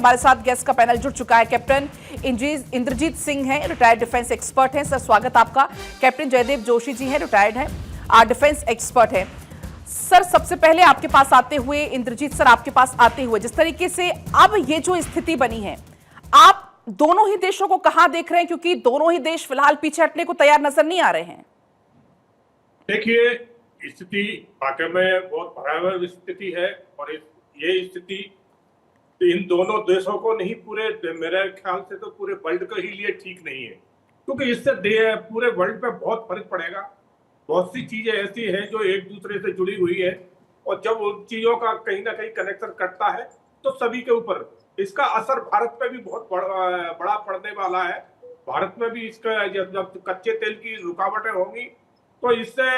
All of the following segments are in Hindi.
हमारे साथ गेस्ट का पैनल जुड़ चुका है। कैप्टन इंद्रजीत सिंह हैं, रिटायर्ड डिफेंस एक्सपर्ट हैं। सर स्वागत आपका। कैप्टन जयदेव जोशी जी हैं, रिटायर्ड हैं, डिफेंस एक्सपर्ट हैं। सर सबसे पहले आपके पास आते हुए, इंद्रजीत सर आपके पास आते हुए, जिस तरीके से अब ये जो स्थिति बनी है, आप दोनों ही देशों को कहां देख रहे हैं? क्योंकि दोनों ही देश फिलहाल पीछे हटने को तैयार नजर नहीं आ रहे हैं। देखिए, स्थिति वाकई में बहुत भयावह स्थिति है और ये स्थिति इन दोनों देशों को नहीं, पूरे मेरे ख्याल से तो पूरे वर्ल्ड के ही लिए ठीक नहीं है, क्योंकि इससे पूरे वर्ल्ड पे बहुत फर्क पड़ेगा। बहुत सी चीजें ऐसी हैं जो एक दूसरे से जुड़ी हुई है और जब उन चीजों का कहीं ना कहीं कनेक्शन कटता है तो सभी के ऊपर इसका असर भारत पे भी बहुत बड़ा पड़ने वाला है। भारत में भी इसका जब कच्चे तेल की रुकावटें होंगी तो इससे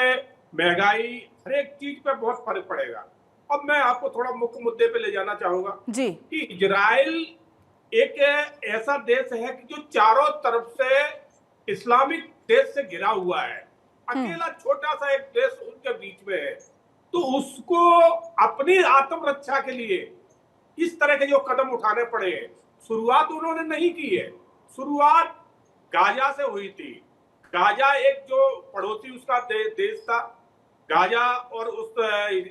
महंगाई, हर एक चीज पे बहुत फर्क पड़ेगा। अब मैं आपको थोड़ा मुख्य मुद्दे पे ले जाना चाहूंगा जी कि इजराइल एक ऐसा देश है कि जो चारों तरफ से इस्लामिक देश से घिरा हुआ है, अकेला छोटा सा एक देश उनके बीच में है, तो उसको अपनी आत्मरक्षा के लिए इस तरह के जो कदम उठाने पड़े हैं, शुरुआत उन्होंने नहीं की है। शुरुआत गाजा से हुई थी। गाजा एक जो पड़ोसी उसका देश था, गाजा और उस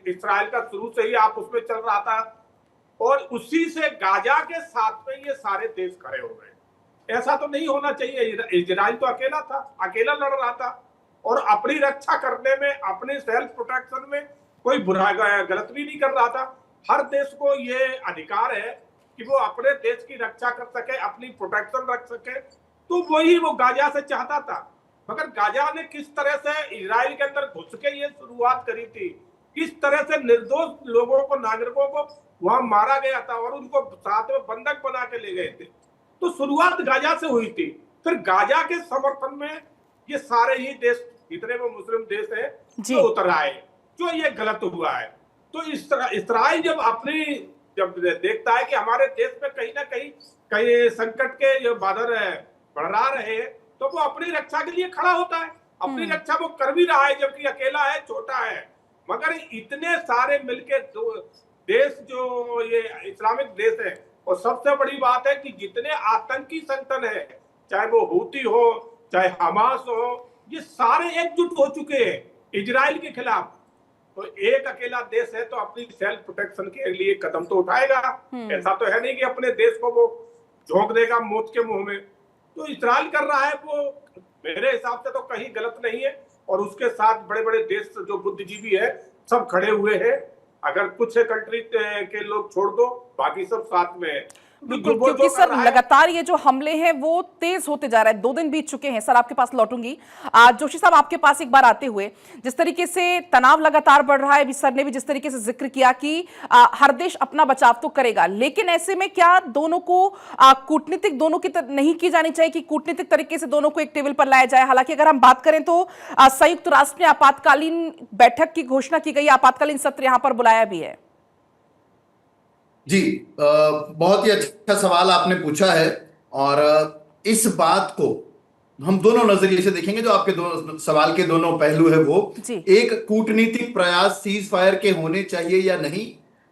इस्राइल का शुरू से ही आप उसमें चल रहा था और उसी से गाजा के साथ में ये सारे देश खड़े हो गए। ऐसा तो नहीं होना चाहिए। इजराइल तो अकेला था, अकेला लड़ रहा था और अपनी रक्षा करने में, अपने सेल्फ प्रोटेक्शन में कोई बुरा गलत भी नहीं कर रहा था। हर देश को ये अधिकार है कि वो अपने देश की रक्षा कर सके, अपनी प्रोटेक्शन रख सके, तो वही वो गाजा से चाहता था। मगर गाजा ने किस तरह से इजराइल के अंदर घुस के ये शुरुआत करी थी, किस तरह से निर्दोष लोगों को, नागरिकों को वहां मारा गया था और उनको साथ में बंधक बना के ले गए थे, तो शुरुआत गाजा से हुई थी। फिर गाजा के समर्थन में ये सारे ही देश, जितने वो मुस्लिम देश है, जो उतर आए, जो ये गलत हुआ है। तो इस्राइल जब देखता है कि हमारे देश में कहीं ना कहीं संकट के जो बादल बढ़ा रहे हैं, तो वो अपनी रक्षा के लिए खड़ा होता है। अपनी रक्षा वो कर भी रहा है, जबकि अकेला है, छोटा है। मगर इतने सारे मिलके देश जो ये इस्लामिक देश है, और सबसे बड़ी बात है कि जितने आतंकी संगठन है, चाहे वो हूती हो, चाहे हमास हो, ये सारे एकजुट हो चुके हैं इजराइल के खिलाफ। तो एक अकेला देश है तो अपनी सेल्फ प्रोटेक्शन के लिए कदम तो उठाएगा। ऐसा तो है नहीं कि अपने देश को वो झोंक देगा मौत के मुंह में। तो इजराइल कर रहा है वो मेरे हिसाब से तो कहीं गलत नहीं है, और उसके साथ बड़े बड़े देश जो बुद्धिजीवी है सब खड़े हुए हैं। अगर कुछ कंट्री के लोग छोड़ दो, बाकी सब साथ में है। बिल्कुल, क्योंकि सर लगातार ये जो हमले हैं वो तेज होते जा रहे हैं। 2 दिन बीत चुके हैं। सर आपके पास लौटूंगी। जोशी साहब आपके पास एक बार आते हुए, जिस तरीके से तनाव लगातार बढ़ रहा है, अभी सर ने भी जिस तरीके से जिक्र किया कि हर देश अपना बचाव तो करेगा, लेकिन ऐसे में क्या दोनों को कूटनीतिक दोनों की नहीं की जानी चाहिए कि कूटनीतिक तरीके से दोनों को एक टेबल पर लाया जाए? हालांकि अगर हम बात करें तो संयुक्त राष्ट्र में आपातकालीन बैठक की घोषणा की गई, आपातकालीन सत्र यहां पर बुलाया भी है। जी, बहुत ही अच्छा सवाल आपने पूछा है, और इस बात को हम दोनों नजरिए से देखेंगे। जो आपके दोनों सवाल के दोनों पहलू है, वो एक कूटनीतिक प्रयास सीज फायर के होने चाहिए या नहीं,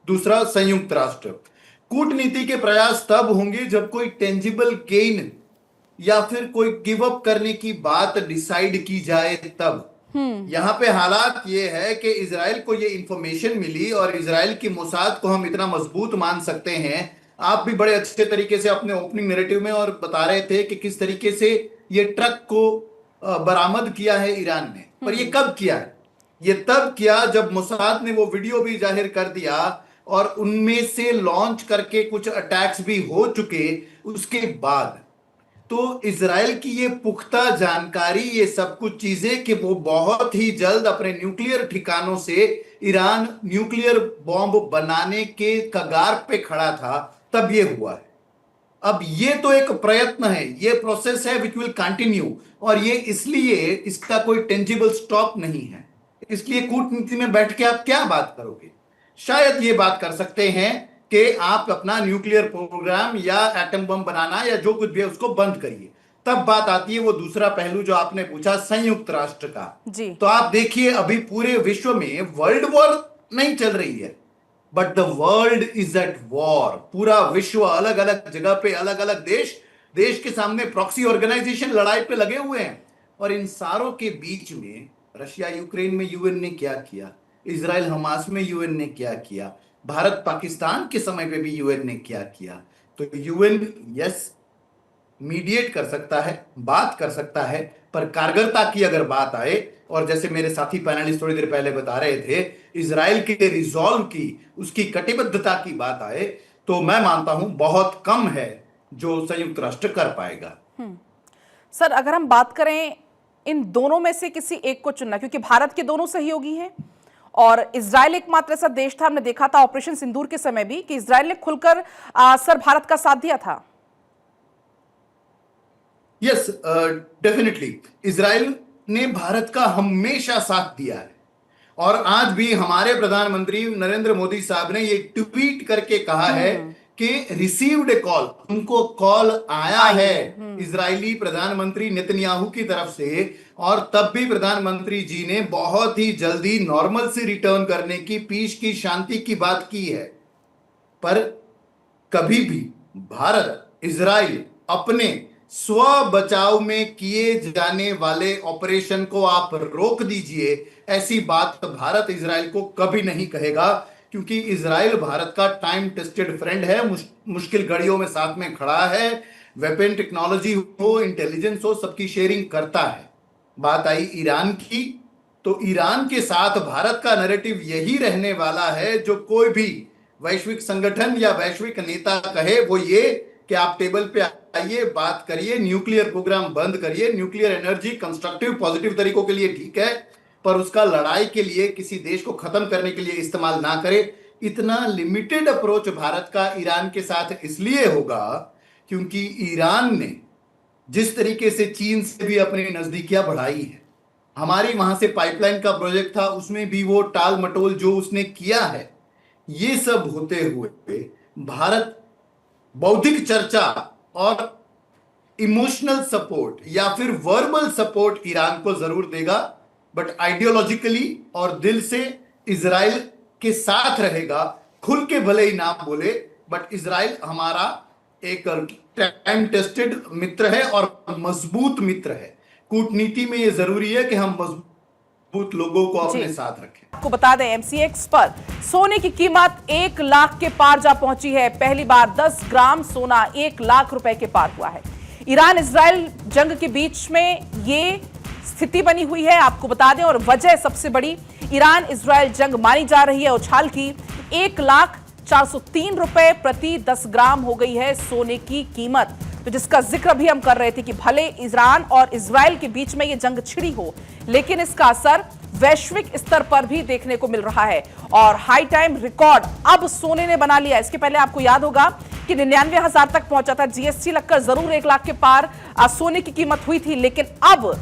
दूसरा संयुक्त राष्ट्र। कूटनीति के प्रयास तब होंगे जब कोई टेंजिबल गेन या फिर कोई गिव अप करने की बात डिसाइड की जाए तब। यहां पे हालात ये है कि इजराइल को ये इंफॉर्मेशन मिली, और इजराइल की मोसाद को हम इतना मजबूत मान सकते हैं। आप भी बड़े अच्छे तरीके से अपने ओपनिंग नैरेटिव में और बता रहे थे कि किस तरीके से ये ट्रक को बरामद किया है ईरान ने। पर ये कब किया है? ये तब किया जब मोसाद ने वो वीडियो भी जाहिर कर दिया, और उनमें से लॉन्च करके कुछ अटैक्स भी हो चुके उसके बाद। तो इजराइल की ये पुख्ता जानकारी, ये सब कुछ चीजें कि वो बहुत ही जल्द अपने न्यूक्लियर ठिकानों से ईरान न्यूक्लियर बॉम्ब बनाने के कगार पे खड़ा था, तब ये हुआ है। अब ये तो एक प्रयत्न है, ये प्रोसेस है विच विल कंटिन्यू, और ये इसलिए इसका कोई टेंजिबल स्टॉप नहीं है। इसलिए कूटनीति में बैठ के आप क्या बात करोगे? शायद ये बात कर सकते हैं कि आप अपना न्यूक्लियर प्रोग्राम या एटम बम बनाना या जो कुछ भी है उसको बंद करिए। तब बात आती है वो दूसरा पहलू जो आपने पूछा, संयुक्त राष्ट्र का। तो आप देखिए, अभी पूरे विश्व में वर्ल्ड वॉर नहीं चल रही है, but the world is at war. पूरा विश्व अलग अलग जगह पे, अलग अलग देश के सामने प्रॉक्सी ऑर्गेनाइजेशन लड़ाई पे लगे हुए हैं। और इन सारों के बीच में रशिया यूक्रेन में यूएन ने क्या किया, इजराइल हमास में यूएन ने क्या किया, भारत पाकिस्तान के समय पे भी यूएन ने क्या किया। तो यूएन यस मीडिएट कर सकता है, बात कर सकता है, पर कारगरता की अगर बात आए, और जैसे मेरे साथी पैनलिस्ट थोड़ी देर पहले बता रहे थे, इजराइल के रिजॉल्व की, उसकी कटिबद्धता की बात आए, तो मैं मानता हूं बहुत कम है जो संयुक्त राष्ट्र कर पाएगा। सर, अगर हम बात करें इन दोनों में से किसी एक को चुनना, क्योंकि भारत के दोनों सहयोगी हैं और इजराइल एकमात्र ऐसा देश था, हमने देखा था ऑपरेशन सिंदूर के समय भी कि इजराइल ने खुलकर सर भारत का साथ दिया था। यस, डेफिनेटली इजराइल ने भारत का हमेशा साथ दिया है। और आज भी हमारे प्रधानमंत्री नरेंद्र मोदी साहब ने ये ट्वीट करके कहा है कि रिसीव्ड ए कॉल, उनको कॉल आया है इजरायली प्रधानमंत्री नेतन्याहू की तरफ से, और तब भी प्रधानमंत्री जी ने बहुत ही जल्दी नॉर्मल से रिटर्न करने की, पीस की, शांति की बात की है। पर कभी भी भारत इजराइल अपने स्व बचाव में किए जाने वाले ऑपरेशन को आप रोक दीजिए, ऐसी बात भारत इजराइल को कभी नहीं कहेगा, क्योंकि इजराइल भारत का टाइम टेस्टेड फ्रेंड है, मुश्किल घड़ियों में साथ में खड़ा है, वेपन टेक्नोलॉजी हो, इंटेलिजेंस हो, सबकी शेयरिंग करता है। बात आई ईरान की, तो ईरान के साथ भारत का नैरेटिव यही रहने वाला है, जो कोई भी वैश्विक संगठन या वैश्विक नेता कहे, वो ये कि आप टेबल पे आइए, बात करिए, न्यूक्लियर प्रोग्राम बंद करिए, न्यूक्लियर एनर्जी कंस्ट्रक्टिव पॉजिटिव तरीकों के लिए ठीक है, पर उसका लड़ाई के लिए, किसी देश को खत्म करने के लिए इस्तेमाल ना करे। इतना लिमिटेड अप्रोच भारत का ईरान के साथ इसलिए होगा क्योंकि ईरान ने जिस तरीके से चीन से भी अपनी नजदीकियां बढ़ाई है, हमारी वहां से पाइपलाइन का प्रोजेक्ट था, उसमें भी वो टाल मटोल जो उसने किया है, ये सब होते हुए भारत बौद्धिक चर्चा और इमोशनल सपोर्ट या फिर वर्बल सपोर्ट ईरान को जरूर देगा, बट आइडियोलॉजिकली और दिल से इजराइल के साथ रहेगा। खुल के भले ही ना बोले, बट इजराइल हमारा एक टाइम टेस्टेड मित्र है और मजबूत मित्र है। कूटनीति में यह जरूरी है कि हम मजबूत लोगों को अपने साथ रखें। आपको बता दें, एमसीएक्स पर सोने की कीमत 1 लाख के पार जा पहुंची है। पहली बार 10 ग्राम सोना 1 लाख रुपए के पार हुआ है। ईरान इजराइल जंग के बीच में ये स्थिति बनी हुई है, आपको बता दें, और वजह सबसे बड़ी ईरान इजराइल जंग मानी जा रही है उछाल की। 1,403 रुपए प्रति 10 ग्राम हो गई है सोने की कीमत, तो जिसका जिक्र भी हम कर रहे थे कि भले ईरान और इजराइल के बीच में ये जंग छिड़ी हो, लेकिन इसका असर वैश्विक स्तर पर भी देखने को मिल रहा है और हाई टाइम रिकॉर्ड अब सोने ने बना लिया। इसके पहले आपको याद होगा कि 99,000 तक पहुंचा था, जीएसटी लगकर जरूर 1 लाख के पार सोने की कीमत हुई थी, लेकिन अब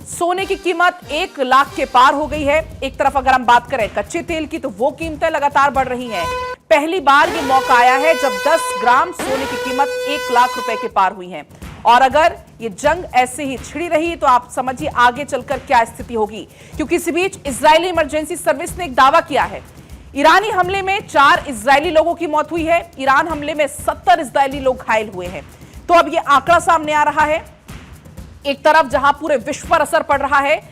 सोने की कीमत 1 लाख के पार हो गई है। एक तरफ अगर हम बात करें कच्चे तेल की, तो वो कीमतें लगातार बढ़ रही हैं। पहली बार ये मौका आया है जब 10 ग्राम सोने की कीमत 1 लाख रुपए के पार हुई है, और अगर ये जंग ऐसे ही छिड़ी रही तो आप समझिए आगे चलकर क्या स्थिति होगी। क्योंकि इसी बीच इजरायली इमरजेंसी सर्विस ने एक दावा किया है, ईरानी हमले में 4 इजरायली लोगों की मौत हुई है, ईरान हमले में 70 इजरायली लोग घायल हुए हैं। तो अब ये आंकड़ा सामने आ रहा है। एक तरफ जहां पूरे विश्व पर असर पड़ रहा है,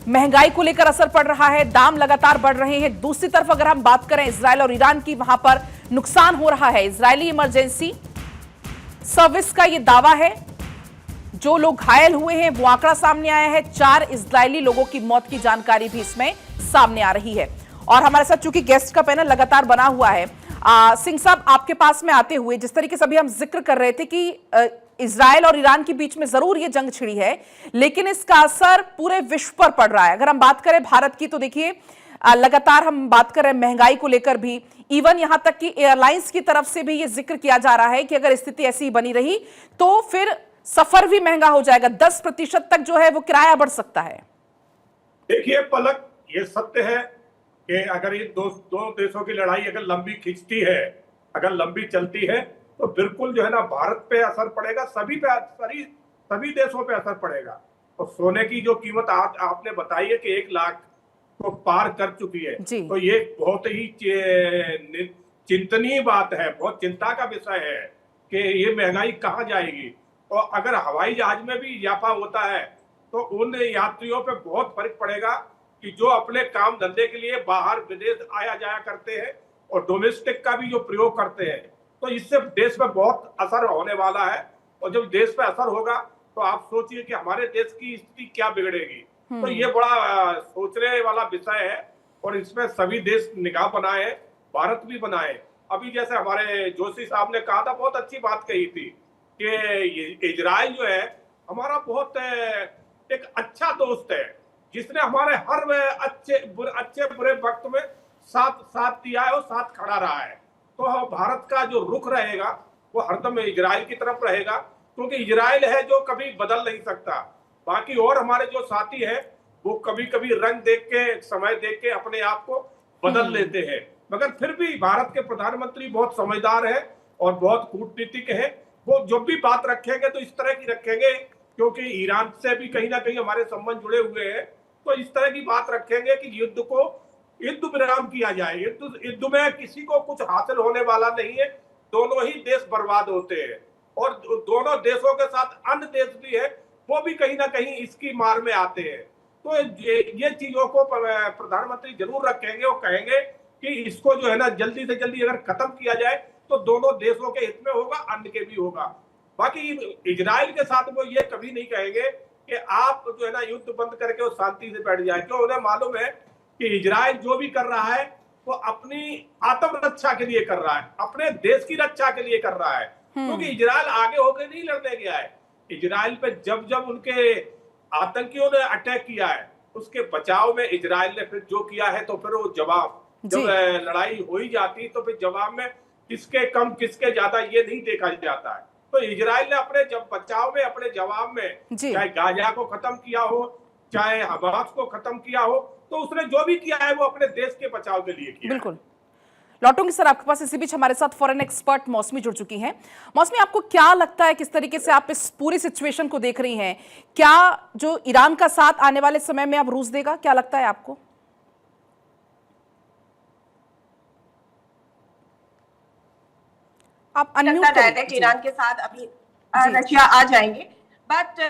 महंगाई को लेकर असर पड़ रहा है, दाम लगातार बढ़ रहे हैं, दूसरी तरफ अगर हम बात करें इजराइल और ईरान की, वहां पर नुकसान हो रहा है। इजरायली इमरजेंसी सर्विस का यह दावा है, जो लोग घायल हुए हैं वो आंकड़ा सामने आया है। 4 इजरायली लोगों की मौत की जानकारी भी इसमें सामने आ रही है। और हमारे साथ चूंकि गेस्ट का पैनल लगातार बना हुआ है, सिंह साहब आपके पास में आते हुए, जिस तरीके से अभी हम जिक्र कर रहे थे कि इजराइल और ईरान के बीच में जरूर ये जंग छिड़ी है, लेकिन इसका असर पूरे विश्व पर पड़ रहा है। अगर हम बात करें भारत की, तो देखिए लगातार हम बात कर रहे हैं महंगाई को लेकर भी, इवन यहां तक कि एयरलाइंस की तरफ से भी ये जिक्र किया जा रहा है कि अगर स्थिति ऐसी ही बनी रही तो फिर सफर भी महंगा हो जाएगा, 10% तक जो है वो किराया बढ़ सकता है। देखिए पलक, ये सत्य है कि अगर ये दो देशों की लड़ाई अगर लंबी खिंचती है, अगर लंबी चलती है, तो बिल्कुल जो है ना भारत पे असर पड़ेगा, सभी देशों पे असर पड़ेगा। और सोने की जो कीमत आज आपने बताई है कि 1 लाख को पार कर चुकी है। जी। तो ये बहुत ही चिंतनीय बात है, बहुत चिंता का विषय है कि ये महंगाई कहाँ जाएगी। और अगर हवाई जहाज में भी इजाफा होता है तो उन यात्रियों पे बहुत फर्क पड़ेगा कि जो अपने काम धंधे के लिए बाहर विदेश आया जाया करते हैं और डोमेस्टिक का भी जो प्रयोग करते हैं, तो इससे देश पे बहुत असर होने वाला है। और जब देश पे असर होगा तो आप सोचिए कि हमारे देश की स्थिति क्या बिगड़ेगी। तो ये बड़ा सोचने वाला विषय है और इसमें सभी देश निगाह बनाए, भारत भी बनाए। अभी जैसे हमारे जोशी साहब ने कहा था, बहुत अच्छी बात कही थी कि इजराइल जो है हमारा बहुत एक अच्छा दोस्त है, जिसने हमारे हर अच्छे बुरे वक्त में साथ दिया है और साथ खड़ा रहा है। तो भारत का जो रुख रहेगा वो हरदम इजराइल की तरफ रहेगा, क्योंकि इजराइल है जो कभी बदल नहीं सकता। बाकी और हमारे जो साथी हैं वो कभी कभी रंग देख के, समय देख के अपने आप को बदल लेते हैं, मगर फिर भी भारत के प्रधानमंत्री बहुत समझदार है और बहुत कूटनीतिक है। वो जो भी बात रखेंगे तो इस तरह की रखेंगे, क्योंकि ईरान से भी कहीं ना कहीं हमारे संबंध जुड़े हुए हैं। तो इस तरह की बात रखेंगे कि युद्ध विराम किया जाए। युद्ध में किसी को कुछ हासिल होने वाला नहीं है, दोनों ही देश बर्बाद होते हैं और दोनों देशों के साथ अन्य देश भी है, वो भी कहीं ना कहीं इसकी मार में आते हैं। तो ये चीजों को प्रधानमंत्री जरूर रखेंगे और कहेंगे कि इसको जो है ना जल्दी से जल्दी अगर खत्म किया जाए तो दोनों देशों के हित में होगा, अन्य के भी होगा। बाकी इजराइल के साथ वो ये कभी नहीं कहेंगे कि आप जो है ना युद्ध बंद करके वो शांति से बैठ जाए, क्यों उन्हें मालूम है कि इजराइल जो भी कर रहा है वो अपनी आत्मरक्षा के लिए कर रहा है, अपने देश की रक्षा के लिए कर रहा है, क्योंकि इजराइल आगे होकर नहीं लड़ने गया है। इजराइल पे जब उनके आतंकियों ने अटैक किया है उसके बचाव में इजराइल ने फिर जो किया है, तो फिर वो जवाब जब लड़ाई हो ही जाती तो फिर जवाब में किसके कम किसके ज्यादा ये नहीं देखा जाता है। तो इजराइल ने अपने बचाव में, अपने जवाब में चाहे गाजा को खत्म किया हो, चाहे हमास को खत्म किया हो, तो उसने जो भी किया है वो अपने देश के बचाव के लिए किया। बिल्कुल लौटूंगी सर आपके पास। इसी बीच हमारे साथ फॉरेन एक्सपर्ट मौसमी जुड़ चुकी हैं। मौसमी, आपको क्या लगता है, किस तरीके से आप इस पूरी सिचुएशन को देख रही हैं? क्या जो ईरान का साथ आने वाले समय में अब रूस देगा, क्या लगता है आपको? आप डायरेक्ट ईरान के साथ अभी रशिया आ जाएंगे, बट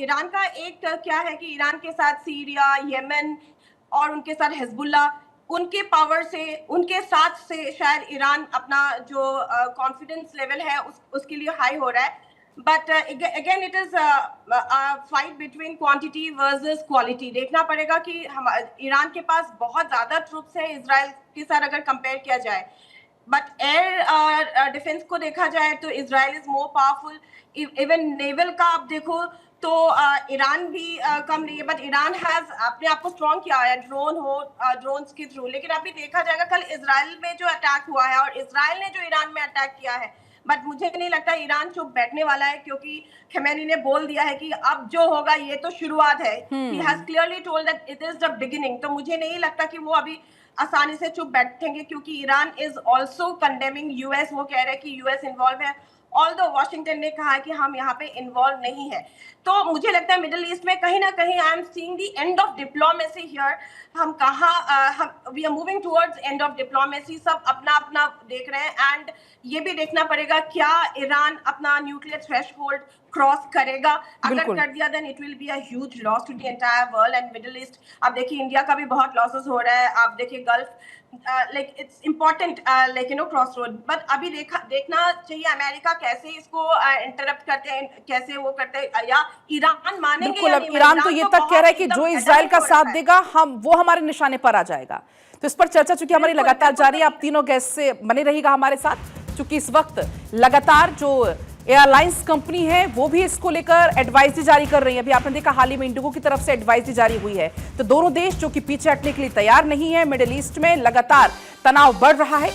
ईरान का एक क्या है कि ईरान के साथ सीरिया, यमन और उनके साथ हिजबुल्ला, उनके पावर से, उनके साथ से शायद ईरान अपना जो कॉन्फिडेंस लेवल है उसके लिए हाई हो रहा है। But again it is fight between quantity versus quality. देखना पड़ेगा कि ईरान के पास बहुत ज्यादा ट्रूप्स है इजराइल के साथ अगर कंपेयर किया जाए, बट एयर डिफेंस को देखा जाए तो Israel is more powerful. Even naval का आप देखो तो ईरान भी कम नहीं है, बट ईरान हैज अपने आप को स्ट्रॉन्ग किया है ड्रोन्स के थ्रू। लेकिन अभी देखा जाएगा कल इजराइल में जो अटैक हुआ है और इजराइल ने जो ईरान में अटैक किया है, बट मुझे नहीं लगता ईरान चुप बैठने वाला है, क्योंकि खमेनी ने बोल दिया है कि अब जो होगा ये तो शुरुआत है। He has clearly told that it is the beginning. तो मुझे नहीं लगता कि वो अभी आसानी से चुप बैठेंगे, क्योंकि Iran is also condemning US. वो कह रहे हैं कि यूएस इन्वॉल्व है, ऑल्दो वाशिंगटन ने कहा है कि हम यहाँ पे इन्वॉल्व नहीं है। तो मुझे लगता है मिडिल ईस्ट में कहीं ना कहीं I am seeing the end of diplomacy here. हम we are moving towards end of diplomacy. सब अपना अपना देख रहे हैं एंड ये भी देखना पड़ेगा क्या ईरान अपना न्यूक्लियर थ्रेशोल्ड क्रॉस करेगा। अगर कर दिया then it will be a huge loss to the entire world and middle east. आप देखिए इंडिया का भी बहुत लॉसेस हो रहा है, आप देखिए gulf, like it's important like you know cross road. But अभी देखना चाहिए अमेरिका कैसे इसको इंटरप्ट करते हैं, कैसे वो करते हैं, या ईरान मानेंगे या नहीं। ईरान तो ये तक कह रहा है कि जो इजराइल का साथ देगा वो हमारे निशाने पर आ जाएगा। तो इस पर चर्चा चूंकि हमारी लगातार जारी है, आप तीनों गेस्ट से बने रहिएगा हमारे साथ, चूंकि इस वक्त लगातार जो एयरलाइंस कंपनी है वो भी इसको लेकर एडवाइजरी जारी कर रही है। अभी आपने देखा हाल ही में इंडिगो की तरफ से एडवाइजरी जारी हुई है। तो दोनों देश जो कि पीछे हटने के लिए तैयार नहीं है, मिडिल ईस्ट में लगातार तनाव बढ़ रहा है।